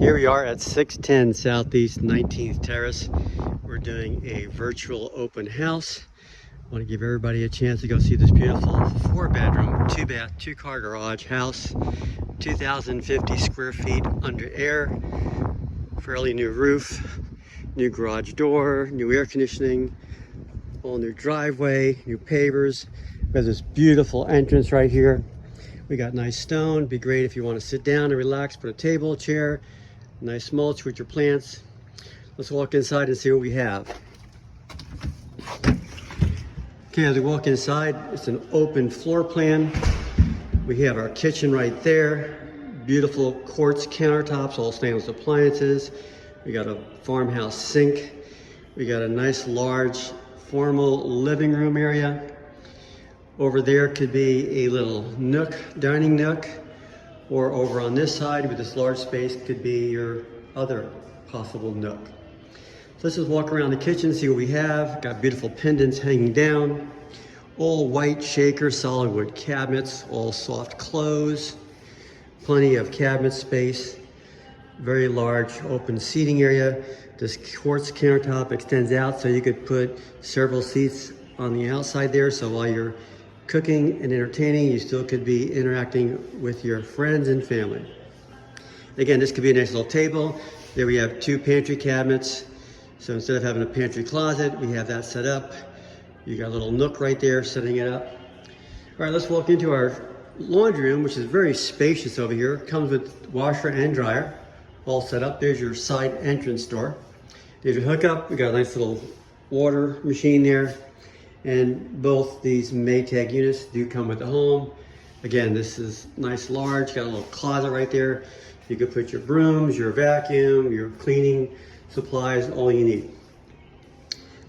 Here we are at 610 Southeast 19th Terrace. We're doing a virtual open house. I want to give everybody a chance to go see this beautiful 4-bedroom, 2-bath, 2-car garage house. 2,050 square feet under air, fairly new roof, new garage door, new air conditioning, all new driveway, new pavers. We have this beautiful entrance right here. We got nice stone. Be great if you want to sit down and relax, put a table, chair, nice mulch with your plants. Let's walk inside and see what we have. Okay, as we walk inside, it's an open floor plan. We have our kitchen right there. Beautiful quartz countertops, all stainless appliances. We got a farmhouse sink. We got a nice large formal living room area. Over there could be a little nook, dining nook. Or over on this side with this large space could be your other possible nook. So let's just walk around the kitchen, see what we have. Got beautiful pendants hanging down. All white shaker, solid wood cabinets, all soft close. Plenty of cabinet space. Very large open seating area. This quartz countertop extends out so you could put several seats on the outside there. So while you're cooking and entertaining, you still could be interacting with your friends and family. Again, this could be a nice little table. There we have 2 pantry cabinets. So instead of having a pantry closet, we have that set up. You got a little nook right there, setting it up. All right, let's walk into our laundry room, which is very spacious over here. Comes with washer and dryer, all set up. There's your side entrance door. There's your hookup. We got a nice little water machine there. And both these Maytag units do come with the home. Again, this is nice large, got a little closet right there. You could put your brooms, your vacuum, your cleaning supplies, all you need.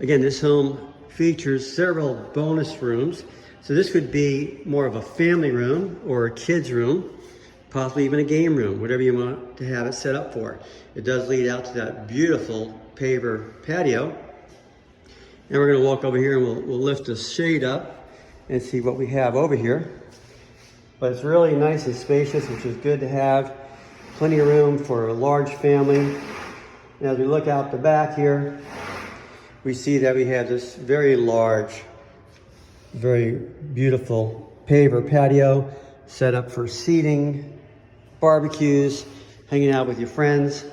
Again, this home features several bonus rooms. So this could be more of a family room or a kid's room, possibly even a game room, whatever you want to have it set up for. It does lead out to that beautiful paver patio. And we're gonna walk over here and we'll lift the shade up and see what we have over here. But it's really nice and spacious, which is good to have. Plenty of room for a large family. And as we look out the back here, we see that we have this very large, very beautiful paver patio set up for seating, barbecues, hanging out with your friends.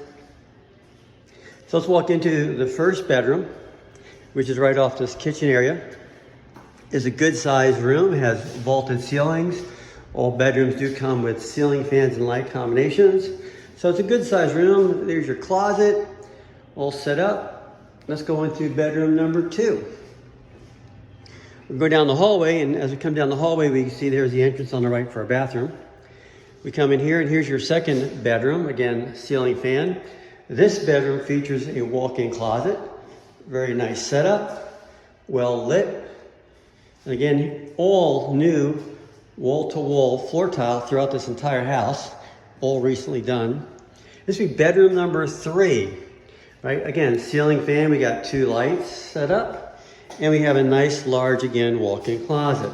So let's walk into the first bedroom, which is right off this kitchen area. It's a good sized room. It has vaulted ceilings. All bedrooms do come with ceiling fans and light combinations. So it's a good sized room. There's your closet, all set up. Let's go into bedroom number 2. We go down the hallway, and as we come down the hallway, we see there's the entrance on the right for our bathroom. We come in here, and here's your second bedroom. Again, ceiling fan. This bedroom features a walk-in closet. Very nice setup, well lit. And again, all new wall-to-wall floor tile throughout this entire house, all recently done. This would be bedroom number 3, right? Again, ceiling fan, we got 2 lights set up, and we have a nice large, again, walk-in closet.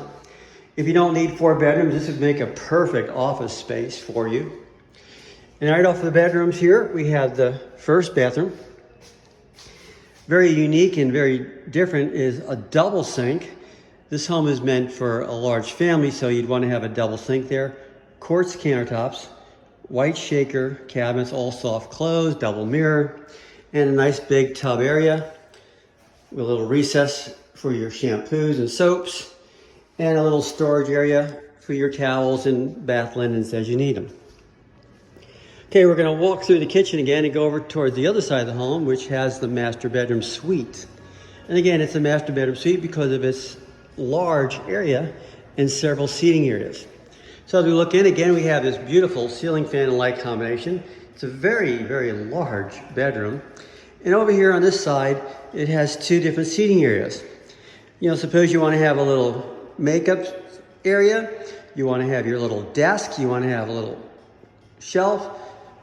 If you don't need 4 bedrooms, this would make a perfect office space for you. And right off the bedrooms here, we have the first bathroom. Very unique and very different is a double sink. This home is meant for a large family, so you'd want to have a double sink there. Quartz countertops, white shaker cabinets, all soft close, double mirror, and a nice big tub area with a little recess for your shampoos and soaps, and a little storage area for your towels and bath linens as you need them. Okay, we're going to walk through the kitchen again and go over towards the other side of the home, which has the master bedroom suite. And again, it's a master bedroom suite because of its large area and several seating areas. So as we look in again, we have this beautiful ceiling fan and light combination. It's a very, very large bedroom. And over here on this side, it has 2 different seating areas. You know, suppose you want to have a little makeup area, you want to have your little desk, you want to have a little shelf.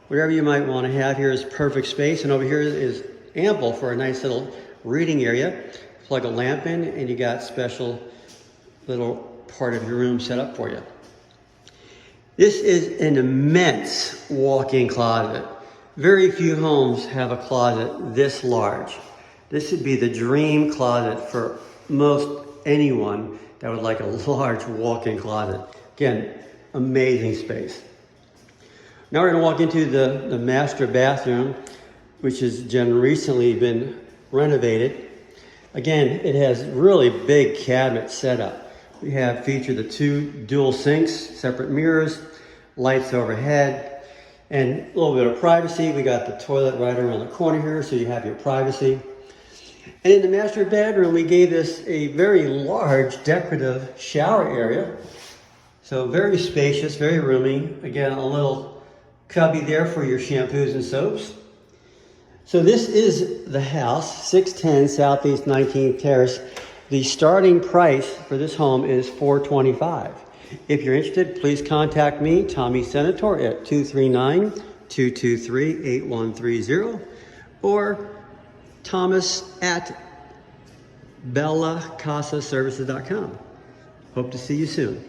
Whatever you might want to have here is perfect space, and over here is ample for a nice little reading area. Plug a lamp in, and you got special little part of your room set up for you. This is an immense walk-in closet. Very few homes have a closet this large. This would be the dream closet for most anyone that would like a large walk-in closet. Again, amazing space. Now we're gonna walk into the master bathroom, which has recently been renovated. Again, it has really big cabinet setup. We have featured the 2 dual sinks, separate mirrors, lights overhead, and a little bit of privacy. We got the toilet right around the corner here, so you have your privacy. And in the master bedroom, we gave this a very large decorative shower area. So very spacious, very roomy. Again, a little cubby there for your shampoos and soaps. So this is the house, 610 Southeast 19th Terrace. The starting price for this home is $425,000. If you're interested, please contact me, Tommy Senator, at 239-223-8130 or Thomas at bellacasaservices.com. Hope to see you soon.